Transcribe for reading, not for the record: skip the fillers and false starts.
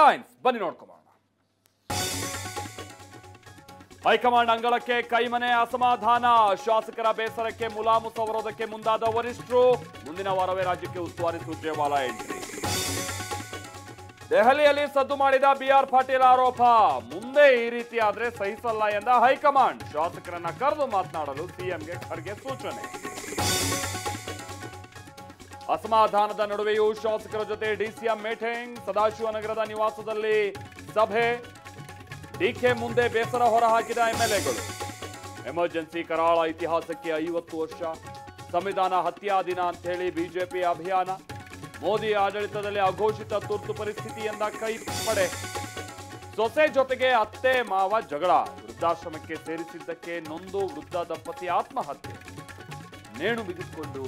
Headlines ಬನ್ನಿ ನೋಡ್ಕೊಂಬೋಣ. High command ಅಂಗಳಕ್ಕೆ ಕೈಮನೆ ಅಸಮಾಧಾನ, ಶಾಸಕರ ಬೇಸರಕ್ಕೆ ಮುಲಾಮು ಸವರೋದಕ್ಕೆ ಮುಂದಾದ ವರಿಷ್ಠರು. ಮುಂದಿನ ವಾರವೇ ರಾಜ್ಯಕ್ಕೆ ಉಸ್ತುವಾರಿ ಸುರ್ಜೇವಾಲಾ ಎಂಟ್ರಿ. ದೆಹಲಿಯಲ್ಲಿ ಸದ್ದು ಮಾಡಿದ ಬಿಆರ್ ಪಾಟೀಲ್ ಆರೋಪ, ಮುಂದೆ ಈ ರೀತಿ ಆದ್ರೆ ಸಹಿಸಲ್ಲ ಎಂದ ಹೈಕಮಾಂಡ್. ಶಾಸಕರನ್ನ ಕರೆದು ಮಾತನಾಡಲು ಸಿಎಂಗೆ ಖರ್ಗೆ ಸೂಚನೆ. ಅಸಮಾಧಾನದ ನಡುವೆಯೂ ಶಾಸಕರ ಜೊತೆ ಡಿಸಿಎಂ ಮೀಟಿಂಗ್, ಸದಾಶಿವನಗರದ ನಿವಾಸದಲ್ಲಿ ಸಭೆ. ಡಿಕೆ ಮುಂದೆ ಬೇಸರ ಹೊರಹಾಕಿದ ಎಂಎಲ್ಎಗಳು. ಎಮರ್ಜೆನ್ಸಿ ಕರಾಳ ಇತಿಹಾಸಕ್ಕೆ 50 ವರ್ಷ, ಸಂವಿಧಾನ ಹತ್ಯಾ ದಿನ ಅಂತ ಹೇಳಿ ಬಿಜೆಪಿ ಅಭಿಯಾನ. ಮೋದಿ ಆಡಳಿತದಲ್ಲಿ ಅಘೋಷಿತ ತುರ್ತು ಪರಿಸ್ಥಿತಿ ಎಂದ ಕೈಪಡೆ. ಸೊಸೆ ಜೊತೆಗೆ ಅತ್ತೆ ಮಾವ ಜಗಳ, ವೃದ್ಧಾಶ್ರಮಕ್ಕೆ ಸೇರಿಸಿದ್ದಕ್ಕೆ ನೊಂದು ವೃದ್ಧ ದಂಪತಿ ಆತ್ಮಹತ್ಯೆ. ನೇಣು ಬಿಗಿಸಿಕೊಂಡು